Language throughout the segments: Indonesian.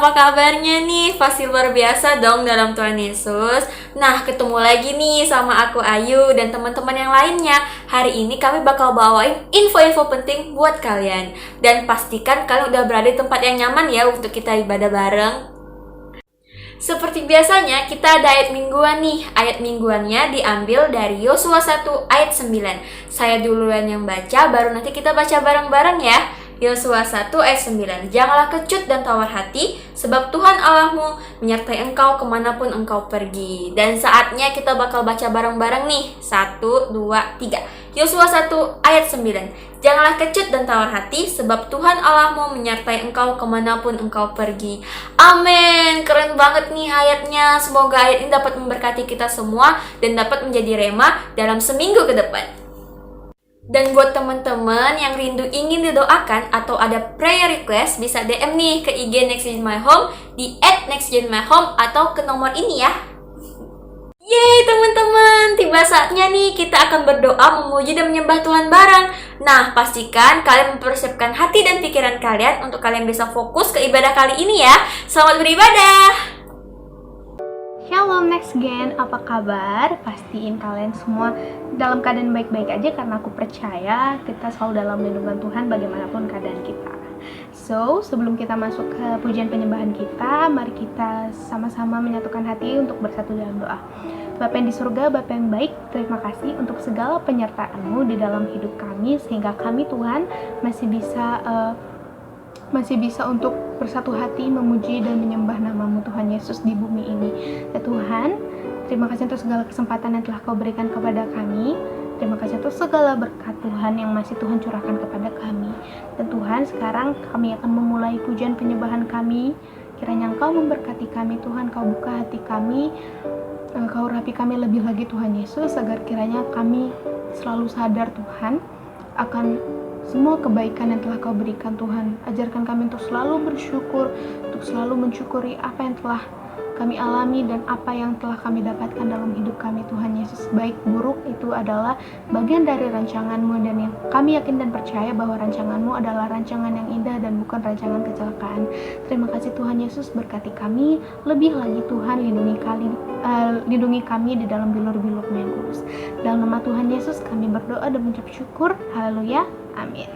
apa kabarnya nih? Pasti luar biasa dong dalam Tuhan Yesus. Nah, ketemu lagi nih sama aku Ayu dan teman-teman yang lainnya. Hari ini kami bakal bawain info-info penting buat kalian. Dan pastikan kalian udah berada di tempat yang nyaman ya untuk kita ibadah bareng. Seperti biasanya, kita ada ayat mingguan nih. Ayat mingguannya diambil dari Yosua 1 ayat 9. Saya duluan yang baca, baru nanti kita baca bareng-bareng ya. Yosua 1 ayat 9. Janganlah kecut dan tawar hati, sebab Tuhan Allahmu menyertai engkau kemanapun engkau pergi. Dan saatnya kita bakal baca bareng-bareng nih. 1, 2, 3. Yosua 1 ayat 9. Janganlah kecut dan tawar hati, sebab Tuhan Allahmu menyertai engkau kemanapun engkau pergi. Amin. Keren banget nih ayatnya. Semoga ayat ini dapat memberkati kita semua dan dapat menjadi rema dalam seminggu ke depan. Dan buat teman-teman yang rindu ingin didoakan atau ada prayer request, bisa DM nih ke IG Next Gen My Home di @nextgenmyhome atau ke nomor ini ya. Yeay teman-teman, tiba saatnya nih kita akan berdoa, memuji dan menyembah Tuhan bareng. Nah, pastikan kalian mempersiapkan hati dan pikiran kalian untuk kalian bisa fokus ke ibadah kali ini ya. Selamat beribadah. Shalom Next Gen, apa kabar? Pastiin kalian semua dalam keadaan baik-baik aja, karena aku percaya kita selalu dalam lindungan Tuhan bagaimanapun keadaan kita. So, sebelum kita masuk ke pujian penyembahan kita, mari kita sama-sama menyatukan hati untuk bersatu dalam doa. Bapa yang di surga, Bapa yang baik, terima kasih untuk segala penyertaan-Mu di dalam hidup kami, sehingga kami Tuhan masih bisa untuk bersatu hati memuji dan menyembah nama-Mu Tuhan Yesus di bumi ini. Ya Tuhan, terima kasih untuk segala kesempatan yang telah Kau berikan kepada kami. Terima kasih untuk segala berkat Tuhan yang masih Tuhan curahkan kepada kami. Dan Tuhan, sekarang kami akan memulai pujian penyembahan kami. Kiranya Engkau memberkati kami Tuhan, Kau buka hati kami, Kau urapi kami lebih lagi Tuhan Yesus, agar kiranya kami selalu sadar Tuhan akan semua kebaikan yang telah Kau berikan Tuhan. Ajarkan kami untuk selalu bersyukur, untuk selalu mensyukuri apa yang telah kami alami dan apa yang telah kami dapatkan dalam hidup kami Tuhan Yesus. Baik buruk itu adalah bagian dari rancangan-Mu, dan yang kami yakin dan percaya bahwa rancangan-Mu adalah rancangan yang indah dan bukan rancangan kecelakaan. Terima kasih Tuhan Yesus, berkati kami lebih lagi Tuhan, lindungi kami di dalam bilur-bilur-Mu yang kudus. Dalam nama Tuhan Yesus kami berdoa dan mengucap syukur. Haleluya, amin.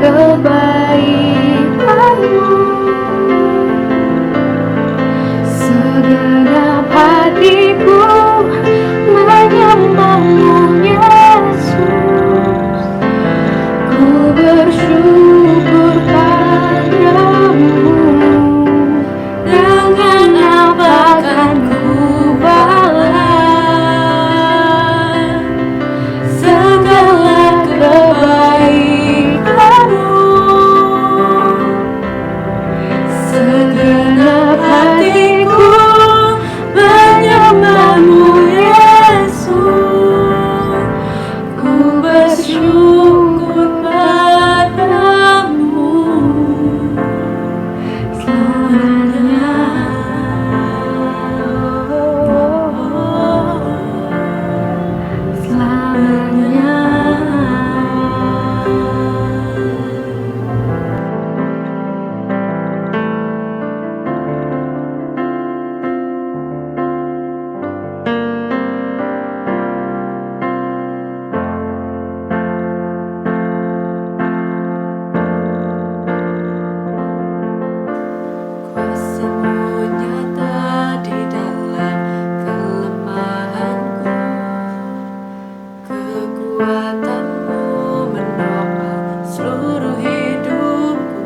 kebaikan-Mu. Segenap hatiku menyembah-Mu, Yesus. Ku bersyukur padamu. Dengan apa kan ku balas segala kebaikan-Mu? Segenap hatiku menyembah-Mu, Yesus. Ku bersyukur padamu selamanya. Selamanya. Kuasa-Mu nyata di dalam kelemahanku, kekuatan-Mu menopang seluruh hidupku.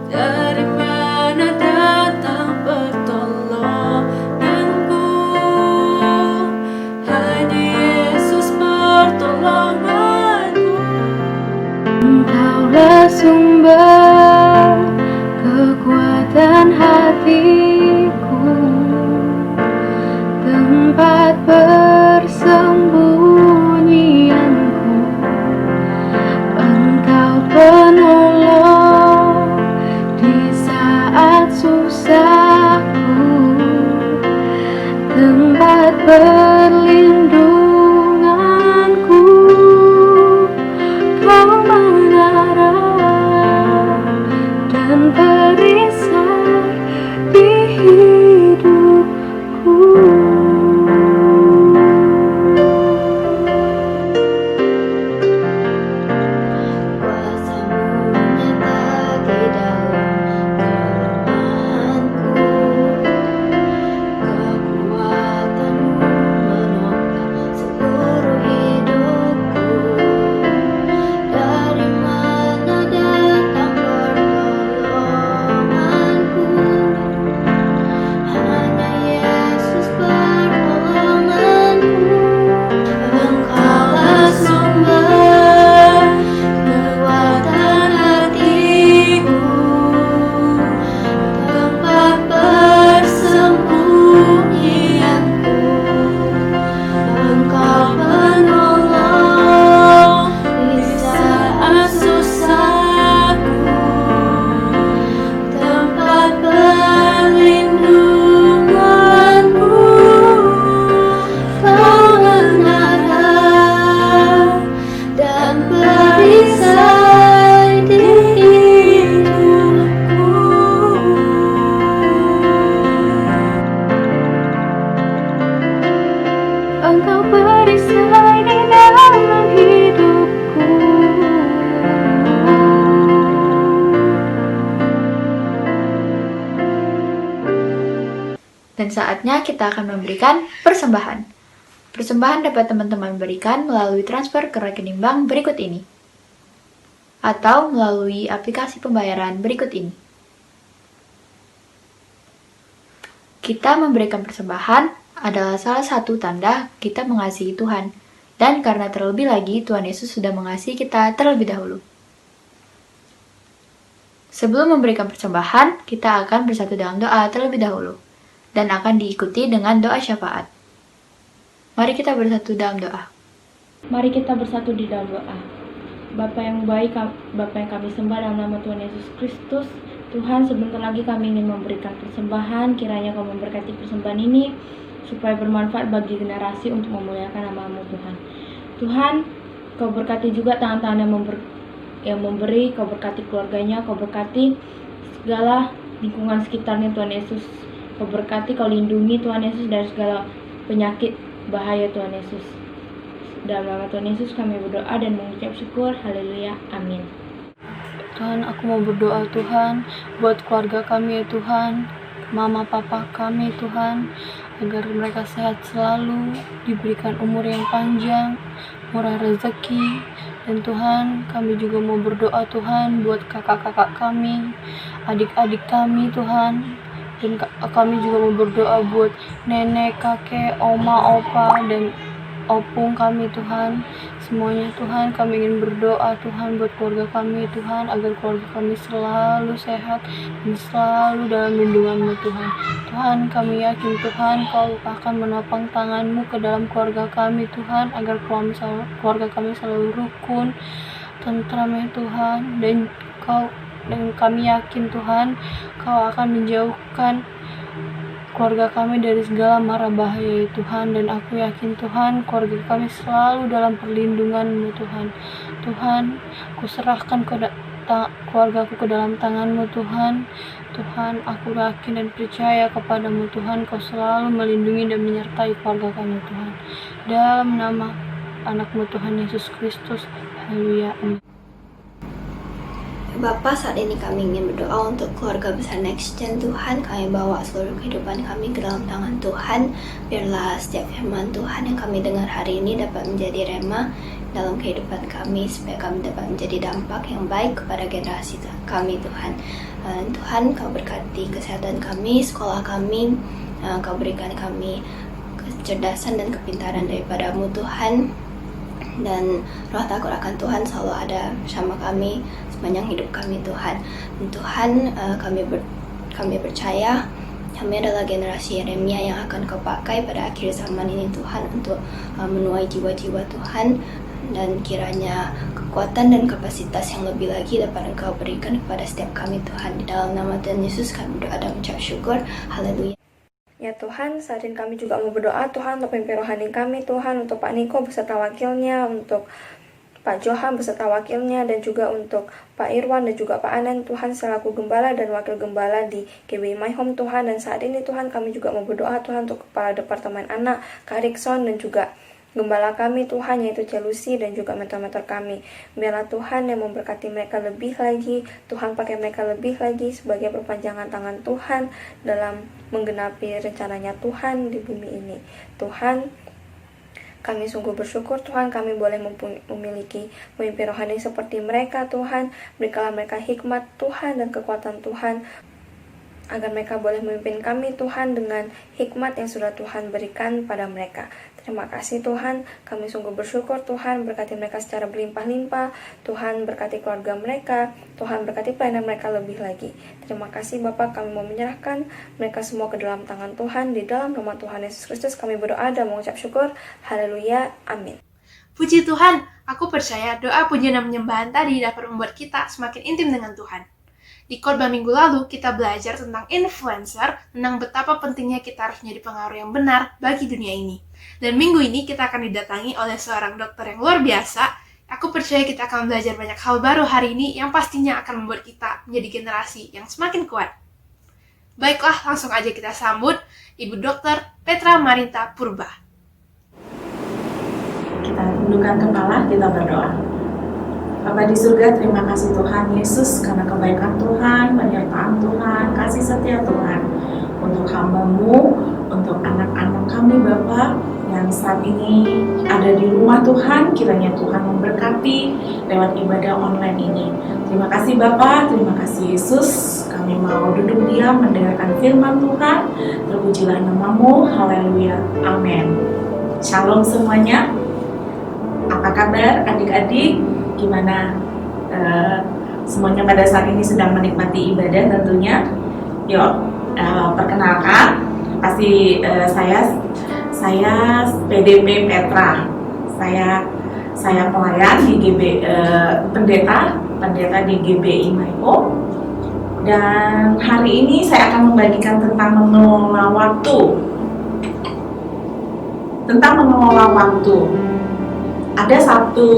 Dari mana datang pertolonganku? Hanya Yesus pertolonganku. Engkaulah sumber kekuatan hatiku, tempat persembunyianku. Engkau penolong di saat susahku, tempat perlindunganku. Kau mengarah dan perisai di hidupku. Kuasa-Mu nyata di dalam kelemahanku, kekuatan-Mu menopang seluruh hidupku. Dari mana datang pertolonganku? Hanya Yesus pertolonganku. Engkaulah sumber kekuatan hatiku, tempat persembunyianku. Engkau penolong di saat susahku, tempat perlindunganku. Kau mengarah dan perisai di hidupku. Engkau perisai di dalam hidupku. Dan saatnya kita akan memberikan persembahan. Persembahan dapat teman-teman berikan melalui transfer ke rekening bank berikut ini, atau melalui aplikasi pembayaran berikut ini. Kita memberikan persembahan adalah salah satu tanda kita mengasihi Tuhan, dan karena terlebih lagi Tuhan Yesus sudah mengasihi kita terlebih dahulu. Sebelum memberikan persembahan, kita akan bersatu dalam doa terlebih dahulu, dan akan diikuti dengan doa syafaat. Mari kita bersatu dalam doa. Mari kita bersatu di dalam doa. Bapa yang baik, Bapa yang kami sembah dalam nama Tuhan Yesus Kristus. Tuhan, sebentar lagi kami ingin memberikan persembahan. Kiranya Kau memberkati persembahan ini supaya bermanfaat bagi generasi untuk memuliakan nama-Mu, Tuhan. Tuhan, Kau berkati juga tangan-tangan yang memberi, Kau berkati keluarganya, Kau berkati segala lingkungan sekitarnya, Tuhan Yesus. Kau berkati, Kau lindungi Tuhan Yesus dari segala penyakit bahaya, Tuhan Yesus. Dalam nama Tuhan Yesus kami berdoa dan mengucap syukur. Haleluya. Amin. Tuhan, aku mau berdoa Tuhan buat keluarga kami ya Tuhan, mama papa kami Tuhan, agar mereka sehat selalu, diberikan umur yang panjang, murah rezeki. Dan Tuhan, kami juga mau berdoa Tuhan buat kakak-kakak kami, adik-adik kami Tuhan. Dan kami juga mau berdoa buat nenek, kakek, oma, opa, dan opung kami Tuhan. Semuanya Tuhan, kami ingin berdoa Tuhan buat keluarga kami Tuhan, agar keluarga kami selalu sehat dan selalu dalam lindungan-Mu Tuhan. Tuhan, kami yakin Tuhan Kau akan menopang tangan-Mu ke dalam keluarga kami Tuhan, agar keluarga kami selalu rukun, tentram ya Tuhan. Dan kami yakin Tuhan Kau akan menjauhkan keluarga kami dari segala mara bahaya ya Tuhan. Dan aku yakin Tuhan keluarga kami selalu dalam perlindungan-Mu Tuhan. Tuhan, aku serahkan keluargaku ke dalam tangan-Mu Tuhan. Tuhan, aku yakin dan percaya kepada-Mu Tuhan, Kau selalu melindungi dan menyertai keluarga kami Tuhan. Dalam nama anak-Mu Tuhan Yesus Kristus. Haleluya. Amin. Bapa, saat ini kami ingin berdoa untuk keluarga besar Next Gen Tuhan. Kami bawa seluruh kehidupan kami ke dalam tangan Tuhan. Biarlah setiap firman Tuhan yang kami dengar hari ini dapat menjadi rema dalam kehidupan kami, supaya kami dapat menjadi dampak yang baik kepada generasi kami Tuhan. Tuhan, Kau berkati kesehatan kami, sekolah kami, Kau berikan kami kecerdasan dan kepintaran daripada-Mu Tuhan. Dan roh takut akan Tuhan selalu ada bersama kami sepanjang hidup kami Tuhan. Dan Tuhan, kami percaya kami adalah generasi Yeremia yang akan Kau pakai pada akhir zaman ini Tuhan, untuk menuai jiwa-jiwa Tuhan. Dan kiranya kekuatan dan kapasitas yang lebih lagi dapat Engkau berikan kepada setiap kami Tuhan. Di dalam nama Tuhan Yesus kami berdoa dan mengucap syukur. Haleluya. Ya Tuhan, saat ini kami juga mau berdoa Tuhan untuk pemimpin rohani kami Tuhan, untuk Pak Niko beserta wakilnya, untuk Pak Johan beserta wakilnya, dan juga untuk Pak Irwan dan juga Pak Anan Tuhan selaku gembala dan wakil gembala di GBI My Home Tuhan. Dan saat ini Tuhan kami juga mau berdoa Tuhan untuk Kepala Departemen Anak, Kak Rikson, dan juga gembala kami Tuhan yaitu Celusi, dan juga mentor-mentor kami. Biarlah Tuhan yang memberkati mereka lebih lagi, Tuhan pakai mereka lebih lagi sebagai perpanjangan tangan Tuhan dalam menggenapi rencananya Tuhan di bumi ini. Tuhan, kami sungguh bersyukur Tuhan kami boleh memiliki pemimpin rohani seperti mereka Tuhan. Berikanlah mereka hikmat Tuhan dan kekuatan Tuhan, agar mereka boleh memimpin kami Tuhan dengan hikmat yang sudah Tuhan berikan pada mereka. Terima kasih Tuhan, kami sungguh bersyukur Tuhan, berkati mereka secara berlimpah-limpah. Tuhan berkati keluarga mereka, Tuhan berkati pelayanan mereka lebih lagi. Terima kasih Bapa, kami mau menyerahkan mereka semua ke dalam tangan Tuhan. Di dalam nama Tuhan Yesus Kristus kami berdoa dan mengucap syukur. Haleluya, amin. Puji Tuhan, aku percaya doa pujian dan penyembahan tadi dapat membuat kita semakin intim dengan Tuhan. Di khotbah minggu lalu, kita belajar tentang influencer, tentang betapa pentingnya kita harus menjadi pengaruh yang benar bagi dunia ini. Dan minggu ini kita akan didatangi oleh seorang dokter yang luar biasa. Aku percaya kita akan belajar banyak hal baru hari ini yang pastinya akan membuat kita menjadi generasi yang semakin kuat. Baiklah, langsung aja kita sambut Ibu Dr. Petra Marinta Purba. Kita tundukkan kepala, kita berdoa. Bapa di surga, terima kasih Tuhan Yesus karena kebaikan Tuhan, penyertaan Tuhan, kasih setia Tuhan untuk hamba-Mu, untuk anak-anak kami Bapa yang saat ini ada di rumah Tuhan. Kiranya Tuhan memberkati lewat ibadah online ini. Terima kasih Bapa, terima kasih Yesus. Kami mau duduk diam mendengarkan firman Tuhan. Terpujilah nama-Mu, haleluya, amin. Shalom semuanya. Apa kabar adik-adik? Gimana semuanya pada saat ini sedang menikmati ibadah tentunya? Yuk, perkenalkan, pasti saya PDP Petra. Saya pelayan di pendeta di GBI My Home. Dan hari ini saya akan membagikan tentang mengelola waktu. Ada satu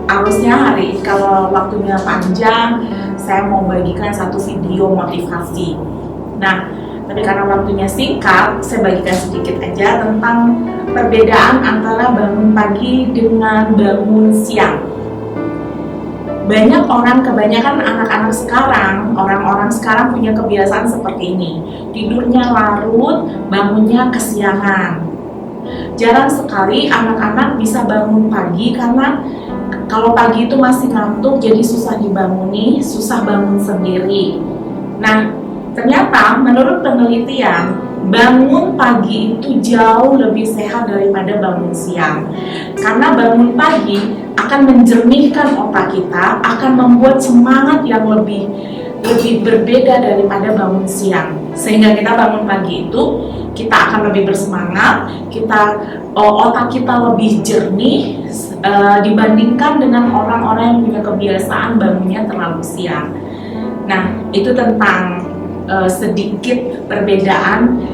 harusnya hari kalau waktunya panjang, saya mau bagikan satu video motivasi. Nah, Tapi karena waktunya singkat, saya bagikan sedikit aja tentang perbedaan antara bangun pagi dengan bangun siang. Banyak orang, kebanyakan anak-anak sekarang, orang-orang sekarang punya kebiasaan seperti ini. Tidurnya larut, bangunnya kesiangan. Jarang sekali anak-anak bisa bangun pagi karena kalau pagi itu masih ngantuk, jadi susah dibanguni, susah bangun sendiri. Nah, ternyata menurut penelitian, bangun pagi itu jauh lebih sehat daripada bangun siang. Karena bangun pagi akan menjernihkan otak kita, akan membuat semangat yang lebih berbeda daripada bangun siang. Sehingga kita bangun pagi itu, kita akan lebih bersemangat, otak kita lebih jernih dibandingkan dengan orang-orang yang punya kebiasaan bangunnya terlalu siang. Nah, itu tentang sedikit perbedaan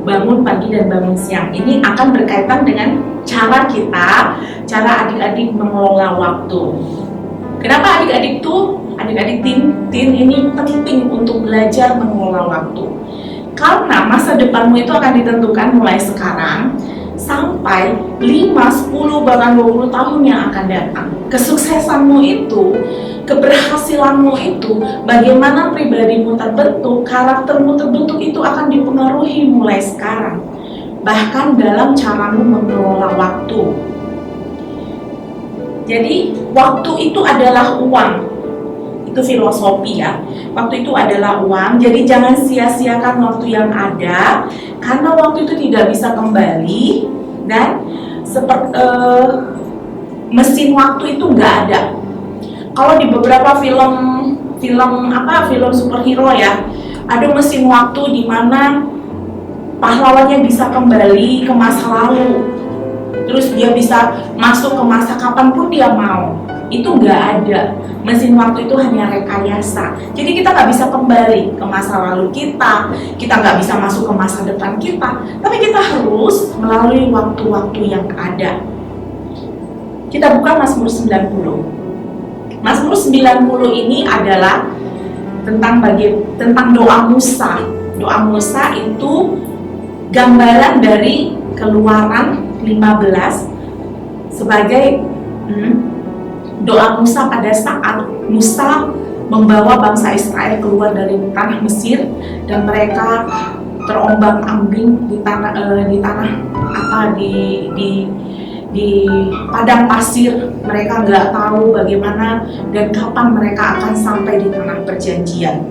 bangun pagi dan bangun siang. Ini akan berkaitan dengan cara adik-adik mengelola waktu. Kenapa adik-adik teen ini penting untuk belajar mengelola waktu? Karena masa depanmu itu akan ditentukan mulai sekarang sampai 5, 10, bahkan 20 tahun yang akan datang. Kesuksesanmu itu, keberhasilanmu itu, bagaimana pribadimu terbentuk, karaktermu terbentuk itu akan dipengaruhi mulai sekarang. Bahkan dalam caramu mengelola waktu. Jadi, waktu itu adalah uang. Itu filosofi ya. Waktu itu adalah uang, jadi jangan sia-siakan waktu yang ada, karena waktu itu tidak bisa kembali dan mesin waktu itu nggak ada. Kalau di beberapa film superhero ya, ada mesin waktu di mana pahlawannya bisa kembali ke masa lalu, terus dia bisa masuk ke masa kapanpun dia mau. Itu nggak ada. Mesin waktu itu hanya rekayasa. Jadi kita nggak bisa kembali ke masa lalu kita nggak bisa masuk ke masa depan kita, tapi kita harus melalui waktu-waktu yang ada. Kita buka Mazmur 90. Mazmur 90 ini adalah tentang doa Musa. Doa Musa itu gambaran dari Keluaran 15 sebagai doa Musa pada saat Musa membawa bangsa Israel keluar dari tanah Mesir dan mereka terombang-ambing di padang pasir. Mereka nggak tahu bagaimana dan kapan mereka akan sampai di tanah perjanjian.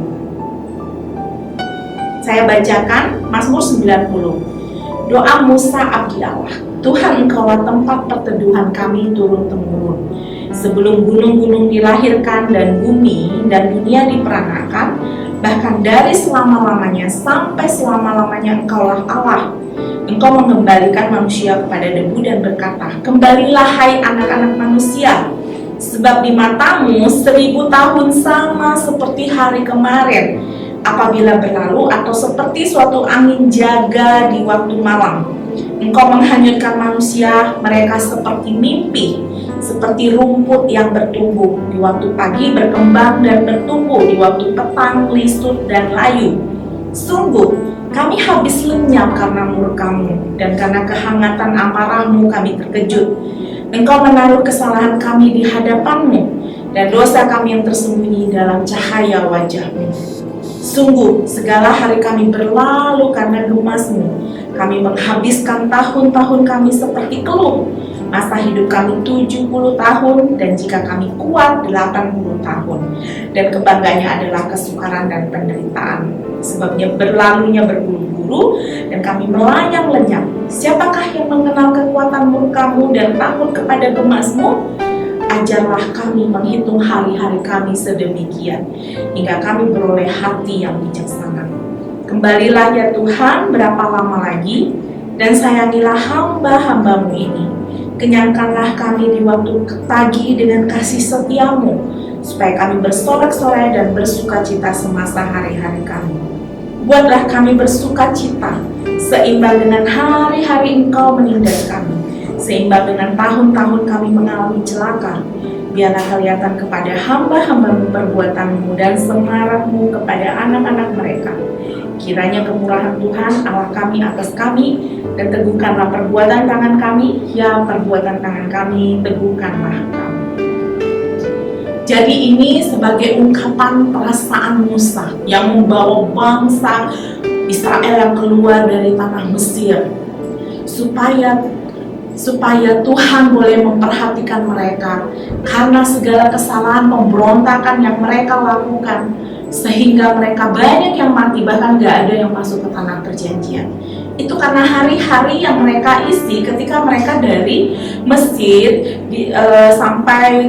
Saya bacakan Mazmur 90. Doa Musa abdi Allah. Tuhan, Engkaulah tempat perteduhan kami turun-temurun. Sebelum gunung-gunung dilahirkan dan bumi dan dunia diperanakan, bahkan dari selama-lamanya sampai selama-lamanya Engkaulah Allah. Engkau mengembalikan manusia kepada debu dan berkata, kembalilah hai anak-anak manusia, sebab di matamu 1000 tahun sama seperti hari kemarin, apabila berlalu, atau seperti suatu angin jaga di waktu malam. Engkau menghanyutkan manusia, mereka seperti mimpi, seperti rumput yang bertumbuh. Di waktu pagi berkembang dan bertumbuh, di waktu petang lisut dan layu. Sungguh, kami habis lenyap karena murka-Mu, dan karena kehangatan amarah-Mu kami terkejut. Engkau menaruh kesalahan kami di hadapan-Mu, dan dosa kami yang tersembunyi dalam cahaya wajah-Mu. Sungguh, segala hari kami berlalu karena gemas-Mu. Kami menghabiskan tahun-tahun kami seperti keluh. Masa hidup kami 70 tahun, dan jika kami kuat 80 tahun. Dan kebanggaannya adalah kesukaran dan penderitaan. Sebabnya berlalunya berburu-buru, dan kami melayang lenyap. Siapakah yang mengenal kekuatan murka-Mu dan takut kepada gemas-Mu? Ajarlah kami menghitung hari-hari kami sedemikian, hingga kami beroleh hati yang bijaksana. Kembalilah ya Tuhan, berapa lama lagi, dan sayangilah hamba-hamba-Mu ini. Kenyangkanlah kami di waktu pagi dengan kasih setia-Mu, supaya kami bersorak-sorai dan bersuka cita semasa hari-hari kami. Buatlah kami bersuka cita, seimbang dengan hari-hari Engkau menindas kami, seimbang dengan tahun-tahun kami mengalami celaka. Biarlah kelihatan kepada hamba-hamba-Mu perbuatan-Mu dan semarak-Mu kepada anak-anak mereka. Kiranya kemurahan Tuhan Allah kami atas kami, dan teguhkanlah perbuatan tangan kami, ya perbuatan tangan kami, teguhkanlah kami. Jadi ini sebagai ungkapan perasaan Musa yang membawa bangsa Israel yang keluar dari tanah Mesir, supaya Tuhan boleh memperhatikan mereka karena segala kesalahan pemberontakan yang mereka lakukan, sehingga mereka banyak yang mati, bahkan gak ada yang masuk ke tanah perjanjian. Itu karena hari-hari yang mereka isi ketika mereka dari Mesir sampai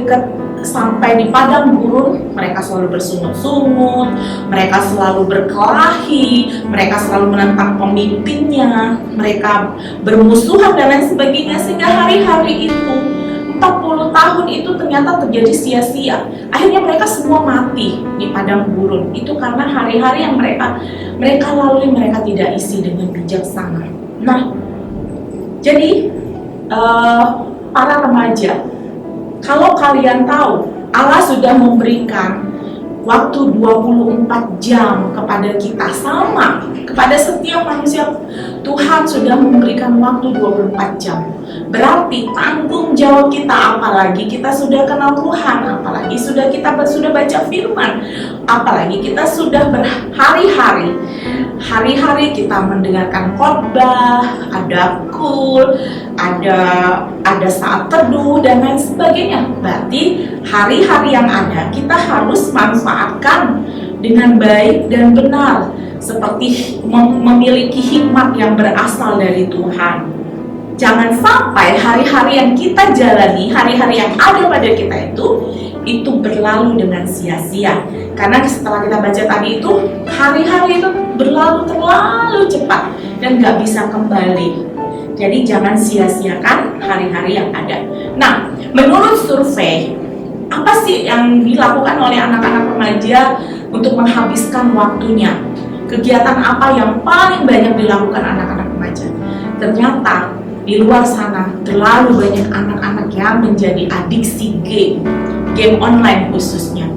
di padang gurun. Mereka selalu bersungut-sungut, mereka selalu berkelahi, mereka selalu menentang pemimpinnya, mereka bermusuhan dan lain sebagainya, sehingga hari-hari itu 40 tahun itu ternyata terjadi sia-sia. Akhirnya mereka semua mati di padang gurun. Itu karena hari-hari yang mereka lalui mereka tidak isi dengan bijaksana. Nah, jadi para remaja, kalau kalian tahu Allah sudah memberikan waktu 24 jam kepada kita, sama kepada setiap manusia. Tuhan sudah memberikan waktu 24 jam. Berarti tanggung jawab kita, apalagi kita sudah kenal Tuhan, apalagi kita sudah baca firman, apalagi kita sudah berhari-hari kita mendengarkan khotbah, ada kul, ada saat teduh dan lain sebagainya. Berarti hari-hari yang ada kita harus manfaatkan dengan baik dan benar, seperti memiliki hikmat yang berasal dari Tuhan. Jangan sampai hari-hari yang kita jalani, hari-hari yang ada pada kita itu berlalu dengan sia-sia. Karena setelah kita baca tadi itu, hari-hari itu berlalu terlalu cepat dan gak bisa kembali. Jadi jangan sia-siakan hari-hari yang ada. Nah, menurut survei, apa sih yang dilakukan oleh anak-anak remaja untuk menghabiskan waktunya? Kegiatan apa yang paling banyak dilakukan anak-anak remaja? Ternyata di luar sana terlalu banyak anak-anak yang menjadi adiksi game online khususnya.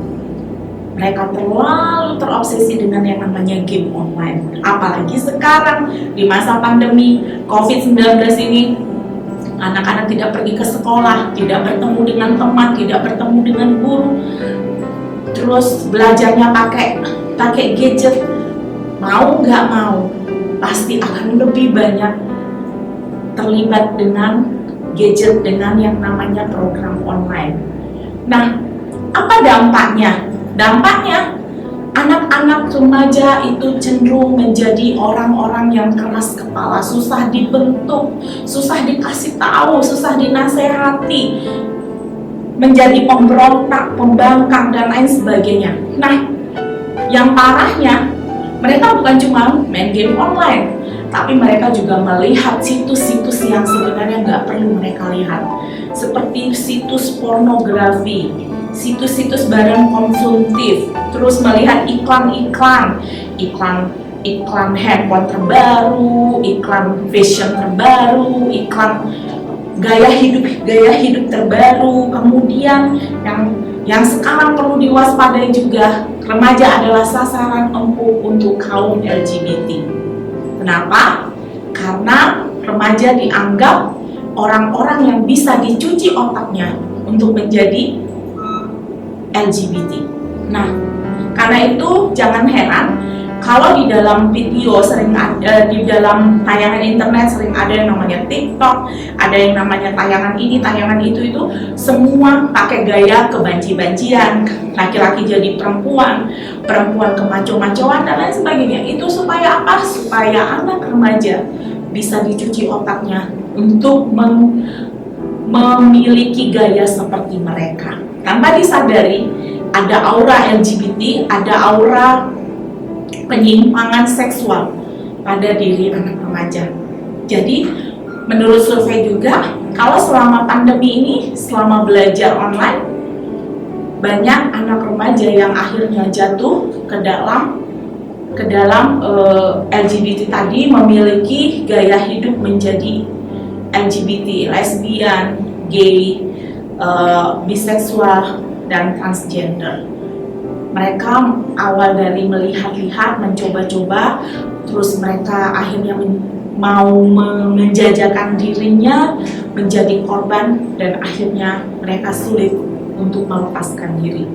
Mereka terlalu terobsesi dengan yang namanya game online. Apalagi sekarang di masa pandemi COVID-19 ini, anak-anak tidak pergi ke sekolah, tidak bertemu dengan teman, tidak bertemu dengan guru, terus belajarnya pakai gadget. Mau nggak mau, pasti akan lebih banyak terlibat dengan gadget, dengan yang namanya program online. Nah, apa dampaknya? Dampaknya, anak-anak remaja itu cenderung menjadi orang-orang yang keras kepala, susah dibentuk, susah dikasih tahu, susah dinasehati, menjadi pemberontak, pembangkang, dan lain sebagainya. Nah, yang parahnya, mereka bukan cuma main game online, tapi mereka juga melihat situs-situs yang sebenarnya nggak perlu mereka lihat, seperti situs pornografi, situs-situs barang konsumtif, terus melihat iklan handphone terbaru, iklan fashion terbaru, iklan gaya hidup terbaru. Kemudian yang sekarang perlu diwaspadai juga, remaja adalah sasaran empuk untuk kaum LGBT. Kenapa? Karena remaja dianggap orang-orang yang bisa dicuci otaknya untuk menjadi LGBT. Nah, karena itu jangan heran kalau di dalam video sering ada, di dalam tayangan internet sering ada yang namanya TikTok, ada yang namanya tayangan ini, tayangan itu semua pakai gaya kebanci-bancian, laki-laki jadi perempuan ke maco-macoan dan lain sebagainya. Itu supaya apa? Supaya anak remaja bisa dicuci otaknya untuk memiliki gaya seperti mereka. Tanpa disadari, ada aura LGBT, ada aura penyimpangan seksual pada diri anak remaja. Jadi, menurut survei juga, kalau selama pandemi ini, selama belajar online, banyak anak remaja yang akhirnya jatuh ke dalam LGBT tadi, memiliki gaya hidup menjadi LGBT, lesbian, gay, biseksual, dan transgender. Mereka awal dari melihat-lihat, mencoba-coba, terus mereka akhirnya mau menjajakan dirinya menjadi korban, dan akhirnya mereka sulit untuk melepaskan diri.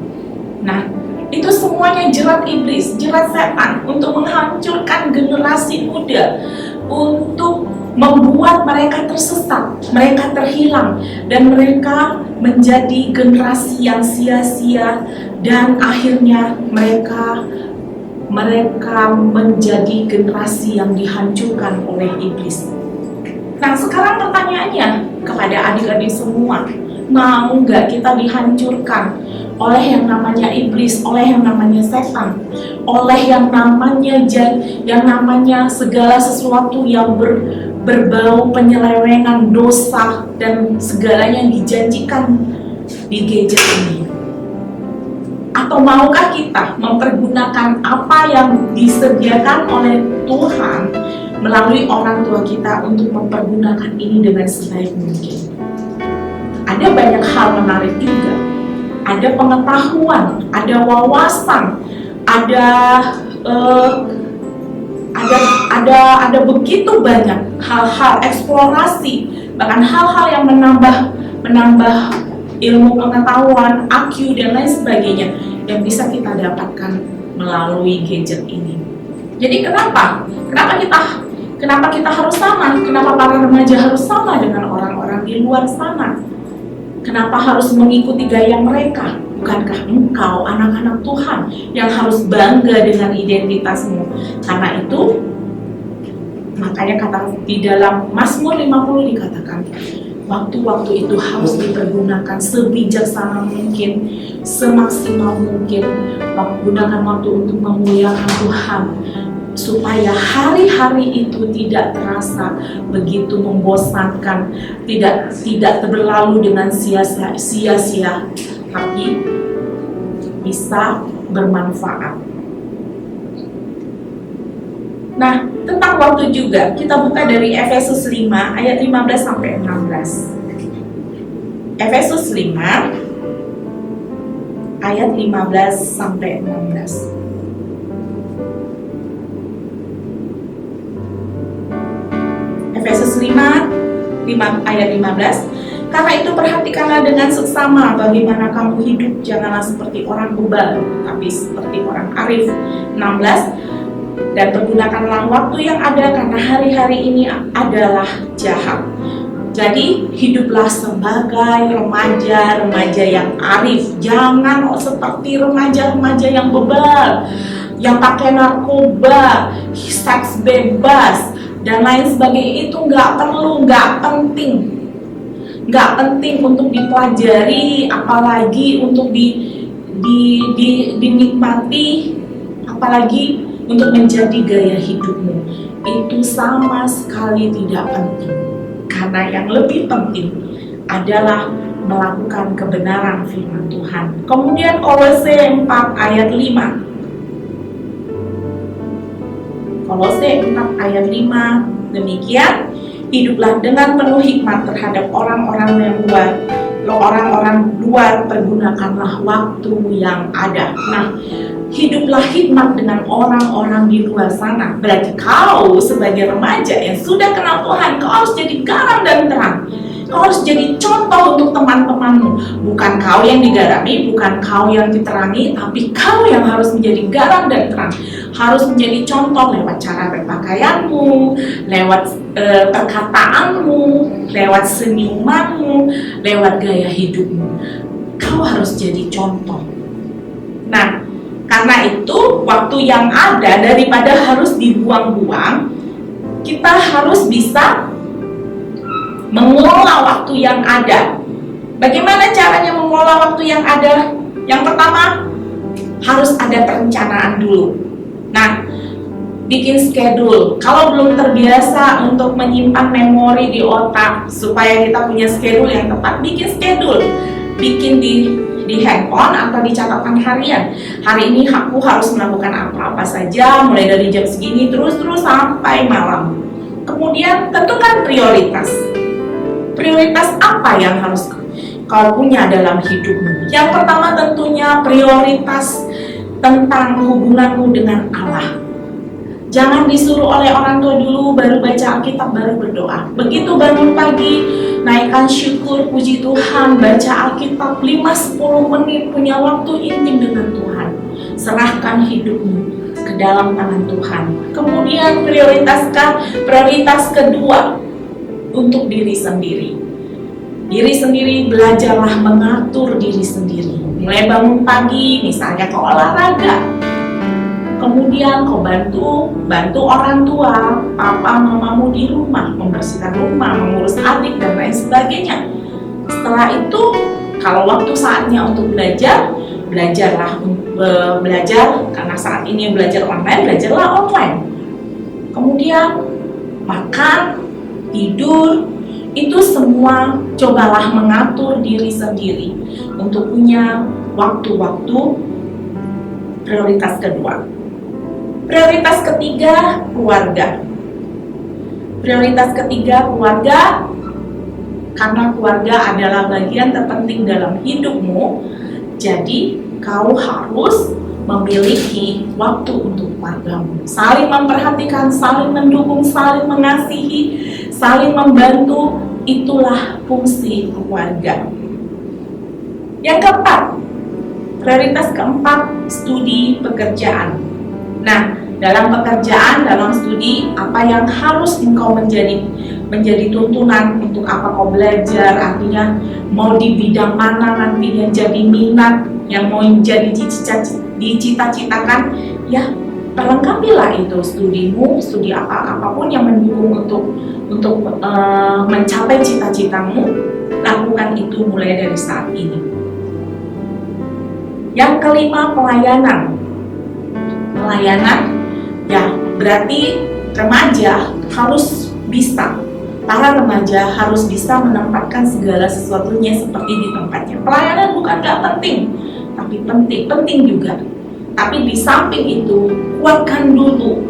Nah, itu semuanya jerat iblis, jerat setan untuk menghancurkan generasi muda, untuk membuat mereka tersesat, mereka terhilang, dan mereka menjadi generasi yang sia-sia, dan akhirnya mereka menjadi generasi yang dihancurkan oleh iblis. Nah, sekarang pertanyaannya kepada adik-adik semua, mau nggak kita dihancurkan oleh yang namanya iblis, oleh yang namanya setan, oleh yang namanya segala sesuatu yang berbau penyelewengan, dosa, dan segalanya yang dijanjikan di gadget ini? Atau maukah kita mempergunakan apa yang disediakan oleh Tuhan melalui orang tua kita untuk mempergunakan ini dengan sebaik mungkin? Ada banyak hal menarik juga. Ada pengetahuan, ada wawasan, ada begitu banyak hal-hal eksplorasi, bahkan hal-hal yang menambah ilmu pengetahuan, IQ, dan lain sebagainya yang bisa kita dapatkan melalui gadget ini. Jadi kenapa kita harus sama? Kenapa para remaja harus sama dengan orang-orang di luar sana? Kenapa harus mengikuti gaya mereka? Bukankah engkau anak-anak Tuhan yang harus bangga dengan identitasmu? Karena itu, makanya di dalam Mazmur 50 dikatakan, waktu-waktu itu harus dipergunakan sebijaksana mungkin, semaksimal mungkin. Gunakan waktu untuk memuliakan Tuhan, supaya hari-hari itu tidak terasa begitu membosankan, tidak berlalu dengan sia-sia, tapi bisa bermanfaat. Nah, tentang waktu juga, kita buka dari Efesus 5 ayat 15 sampai 16. Efesus 5 ayat 15 sampai 16. Efesus 5 ayat 15. Karena itu perhatikanlah dengan seksama bagaimana kamu hidup, janganlah seperti orang bebal, tapi seperti orang arif. 16. Dan pergunakanlah waktu yang ada, karena hari-hari ini adalah jahat. Jadi hiduplah sebagai remaja yang arif. Jangan seperti remaja yang bebal, yang pakai narkoba, seks bebas, dan lain sebagainya. Itu nggak perlu, nggak penting untuk dipelajari, apalagi untuk dinikmati, apalagi untuk menjadi gaya hidupmu. Itu sama sekali tidak penting, karena yang lebih penting adalah melakukan kebenaran firman Tuhan. Kemudian Kolose 4 ayat 5. Kolose 4 ayat 5, demikian, hiduplah dengan penuh hikmat terhadap orang-orang luar, pergunakanlah waktu yang ada. Nah, hiduplah hikmat dengan orang-orang di luar sana. Berarti kau sebagai remaja yang sudah kenal Tuhan, kau harus jadi garam dan terang. Kau harus jadi contoh untuk teman-temanmu. Bukan kau yang digarami, bukan kau yang diterangi, tapi kau yang harus menjadi garam dan terang. Harus menjadi contoh lewat cara berpakaianmu, lewat perkataanmu, lewat senyumanmu, lewat gaya hidupmu. Kau harus jadi contoh. Nah, karena itu waktu yang ada, daripada harus dibuang-buang, kita harus bisa mengelola waktu yang ada. Bagaimana caranya mengelola waktu yang ada? Yang pertama, harus ada perencanaan dulu. Nah, bikin schedule. Kalau belum terbiasa untuk menyimpan memori di otak supaya kita punya schedule yang tepat, bikin schedule. Bikin di handphone atau di catatan harian. Hari ini aku harus melakukan apa-apa saja, mulai dari jam segini terus sampai malam. Kemudian tentukan prioritas. Prioritas apa yang harus kau punya dalam hidupmu? Yang pertama tentunya prioritas tentang hubunganmu dengan Allah. Jangan disuruh oleh orang tua dulu, baru baca Alkitab, baru berdoa. Begitu bangun pagi, naikkan syukur, puji Tuhan, baca Alkitab 5-10 menit, punya waktu intim dengan Tuhan. Serahkan hidupmu ke dalam tangan Tuhan. Kemudian prioritas kedua untuk diri sendiri. Diri sendiri, belajarlah mengatur diri sendiri. Mulai bangun pagi, misalnya kau olahraga. Kemudian kau bantu orang tua, papa, mamamu di rumah, membersihkan rumah, mengurus adik, dan lain sebagainya. Setelah itu, kalau waktu saatnya untuk belajarlah belajar, karena saat ini belajar online, belajarlah online. Kemudian makan, tidur, itu semua cobalah mengatur diri sendiri untuk punya waktu-waktu prioritas kedua. Prioritas ketiga, keluarga. Prioritas ketiga, keluarga, karena keluarga adalah bagian terpenting dalam hidupmu. Jadi, kau harus memiliki waktu untuk keluargamu. Saling memperhatikan, saling mendukung, saling mengasihi, saling membantu, itulah fungsi keluarga. Yang keempat, prioritas keempat, studi pekerjaan. Nah, dalam pekerjaan, dalam studi, apa yang harus engkau menjadi tuntunan untuk apa kau belajar, artinya mau di bidang mana nantinya jadi minat, yang mau jadi dicita-citakan, ya perlengkapilah itu studimu, studi apapun yang mendukung untuk mencapai cita-citamu, lakukan itu mulai dari saat ini. Yang kelima, pelayanan, ya berarti remaja harus bisa, para remaja harus bisa menempatkan segala sesuatunya seperti di tempatnya. Pelayanan bukan gak penting, tapi penting juga. Tapi di samping itu, kuatkan dulu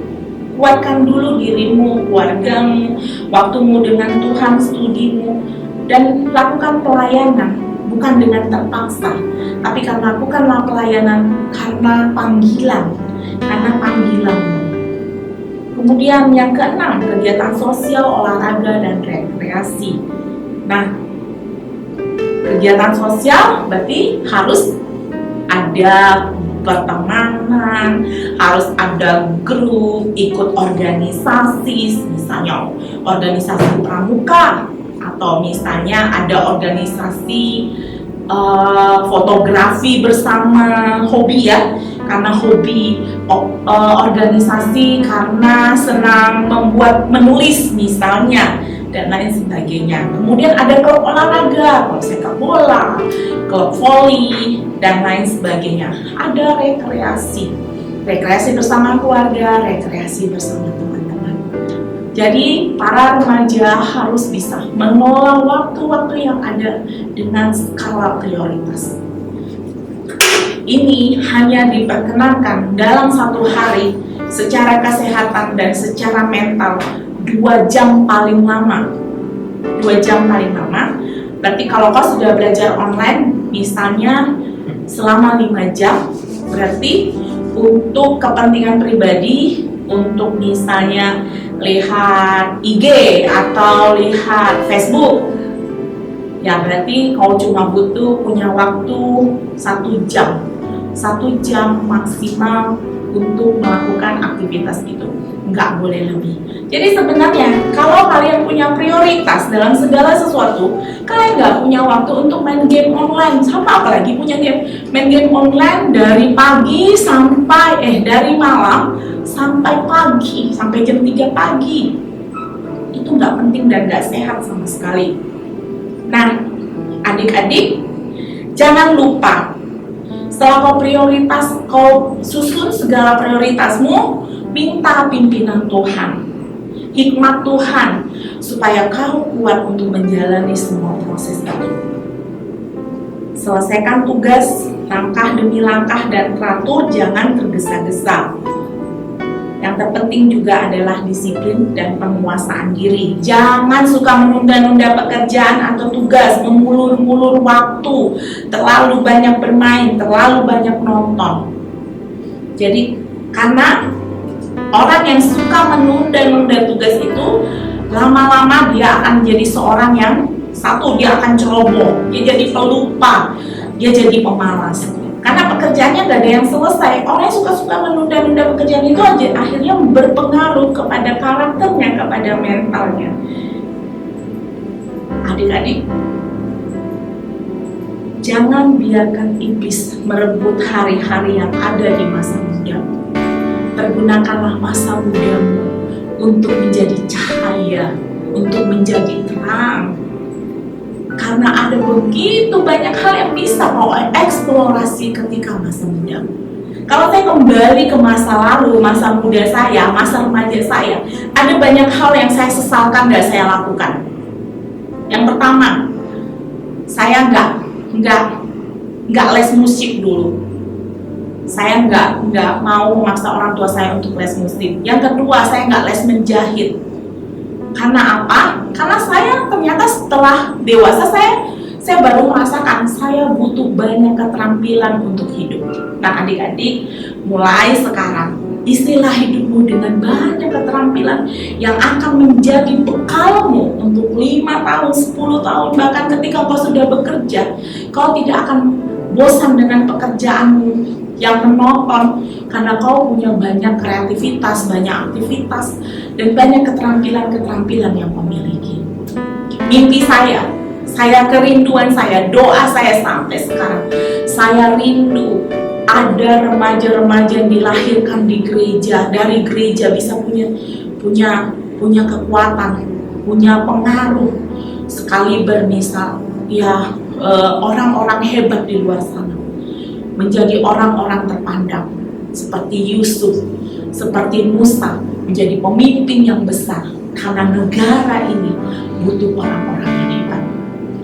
dirimu, keluargamu, waktumu dengan Tuhan, studimu, dan lakukan pelayanan bukan dengan terpaksa, tapi karena lakukanlah pelayanan karena panggilanmu. Kemudian yang keenam, kegiatan sosial, olahraga, dan rekreasi. Nah, kegiatan sosial berarti harus ada pertemanan, harus ada grup, ikut organisasi, misalnya organisasi pramuka, atau misalnya ada organisasi fotografi bersama, hobi ya, karena hobi, organisasi karena senang menulis misalnya, dan lain sebagainya. Kemudian ada klub olahraga, klub sepak bola, klub voli, dan lain sebagainya. Ada rekreasi bersama keluarga, rekreasi bersama teman-teman. Jadi para remaja harus bisa mengelola waktu-waktu yang ada dengan skala prioritas. Ini hanya diperkenankan dalam satu hari secara kesehatan dan secara mental 2 jam paling lama. 2 jam paling lama. Berarti kalau kau sudah belajar online, misalnya selama 5 jam, berarti untuk kepentingan pribadi, untuk misalnya lihat IG atau lihat Facebook, ya berarti kau cuma butuh punya waktu 1 jam. 1 jam maksimal untuk melakukan aktivitas itu, nggak boleh lebih. Jadi sebenarnya kalau kalian punya prioritas dalam segala sesuatu, kalian nggak punya waktu untuk main game online, sama apalagi punya main game online dari malam sampai pagi, sampai jam 3 pagi. Itu nggak penting dan nggak sehat sama sekali. Nah, adik-adik, jangan lupa setelah kau susun segala prioritasmu, minta pimpinan Tuhan, hikmat Tuhan, supaya kau kuat untuk menjalani semua proses itu. Selesaikan tugas langkah demi langkah dan teratur, jangan tergesa-gesa. Yang terpenting juga adalah disiplin dan penguasaan diri. Jangan suka menunda-nunda pekerjaan atau tugas, mengulur-ulur waktu, terlalu banyak bermain, terlalu banyak nonton. Jadi karena orang yang suka menunda-nunda tugas itu, lama-lama dia akan jadi seorang yang satu, dia akan ceroboh, dia jadi pelupa, dia jadi pemalas. Karena pekerjaannya gak ada yang selesai. Orang yang suka-suka menunda-nunda pekerjaan itu aja akhirnya berpengaruh kepada karakternya, kepada mentalnya. Adik-adik, jangan biarkan iblis merebut hari-hari yang ada di masa mudamu. Pergunakanlah masa mudamu untuk menjadi cahaya, untuk menjadi terang. Karena ada begitu banyak hal yang bisa kau eksplorasi ketika masa mudamu. Kalau saya kembali ke masa lalu, masa muda saya, masa remaja saya, ada banyak hal yang saya sesalkan dan saya lakukan. Yang pertama, saya nggak les musik dulu. Saya nggak mau memaksa orang tua saya untuk les musik. Yang kedua, saya nggak les menjahit. Karena apa? Karena saya ternyata setelah dewasa saya baru merasakan saya butuh banyak keterampilan untuk hidup. Nah adik-adik, mulai sekarang isilah hidupmu dengan banyak keterampilan yang akan menjadi bekalmu untuk 5 tahun, 10 tahun, bahkan ketika kau sudah bekerja, kau tidak akan bosan dengan pekerjaanmu yang monoton karena kau punya banyak kreativitas, banyak aktivitas, dan banyak keterampilan-keterampilan yang kau miliki. Mimpi saya kerinduan saya, doa saya sampai sekarang, saya rindu ada remaja-remaja yang dilahirkan di gereja, dari gereja bisa punya kekuatan, punya pengaruh sekali bermisal ya, orang-orang hebat di luar sana, menjadi orang-orang terpandang seperti Yusuf, seperti Musa, menjadi pemimpin yang besar karena negara ini butuh orang-orang yang hebat.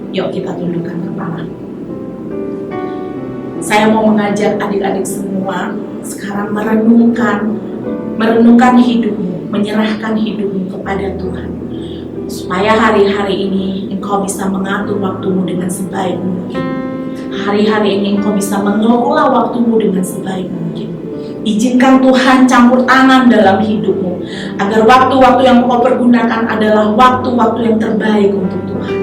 Yuk kita tundukkan kepala. Saya mau mengajak adik-adik semua sekarang merenungkan hidupmu, menyerahkan hidupmu kepada Tuhan, supaya hari-hari ini engkau bisa mengatur waktumu dengan sebaik mungkin. Hari-hari ini engkau bisa mengelola waktumu dengan sebaik mungkin. Izinkan Tuhan campur tangan dalam hidupmu, agar waktu-waktu yang kau pergunakan adalah waktu-waktu yang terbaik untuk Tuhan.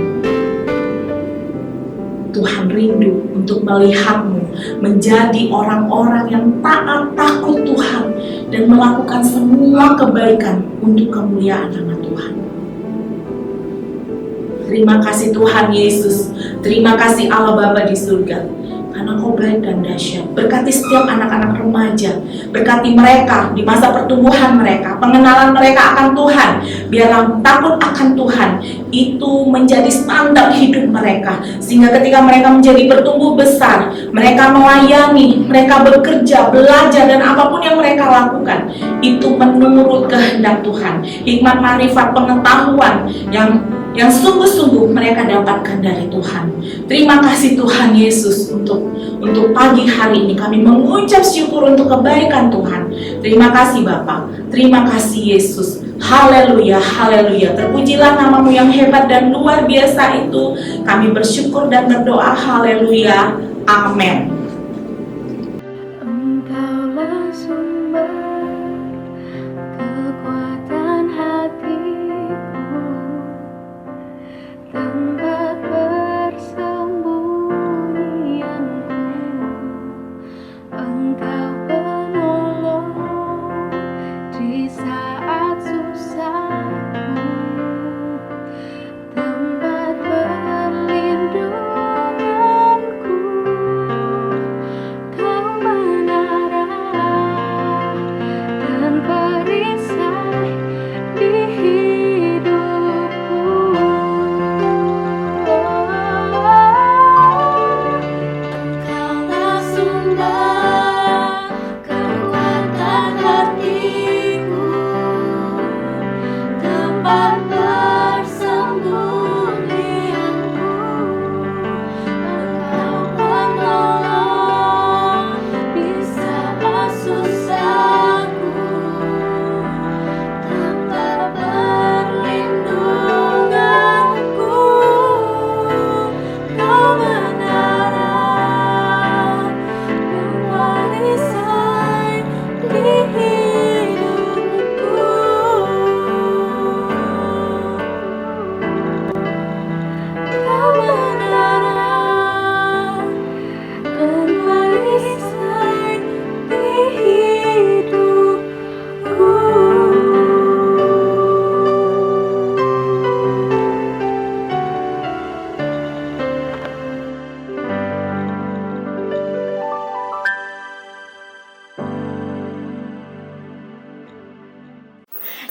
Tuhan rindu untuk melihatmu menjadi orang-orang yang taat, takut Tuhan, dan melakukan semua kebaikan untuk kemuliaan nama Tuhan. Terima kasih Tuhan Yesus, terima kasih Allah Bapa di surga, karena kau baik dan dahsyat. Berkati setiap anak-anak remaja, berkati mereka di masa pertumbuhan mereka, pengenalan mereka akan Tuhan. Biarlah takut akan Tuhan itu menjadi standar hidup mereka, sehingga ketika mereka menjadi bertumbuh besar, mereka melayani, mereka bekerja, belajar, dan apapun yang mereka lakukan itu menurut kehendak Tuhan. Hikmat, marifat, pengetahuan yang sungguh-sungguh mereka dapatkan dari Tuhan. Terima kasih Tuhan Yesus untuk pagi hari ini kami mengucap syukur untuk kebaikan Tuhan. Terima kasih Bapa, terima kasih Yesus. Haleluya, haleluya. Terpujilah namamu yang hebat dan luar biasa itu. Kami bersyukur dan berdoa. Haleluya, amin. Engkaulah sumber kekuatan hatiku, tempat persembunyianku. Engkau penolong di saat susahku, tempat perlindunganku. Kau menara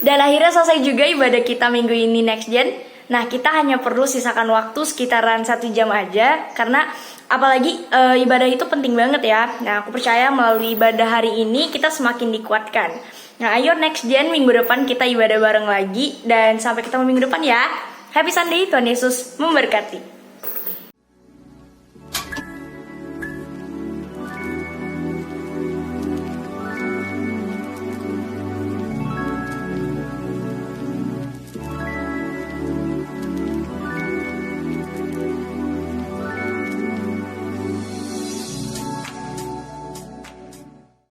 Dan akhirnya selesai juga ibadah kita minggu ini Next Gen. Nah, kita hanya perlu sisakan waktu sekitaran 1 jam aja, karena apalagi ibadah itu penting banget ya. Nah, aku percaya melalui ibadah hari ini kita semakin dikuatkan. Nah, ayo Next Gen, minggu depan kita ibadah bareng lagi, dan sampai ketemu minggu depan ya. Happy Sunday, Tuhan Yesus memberkati.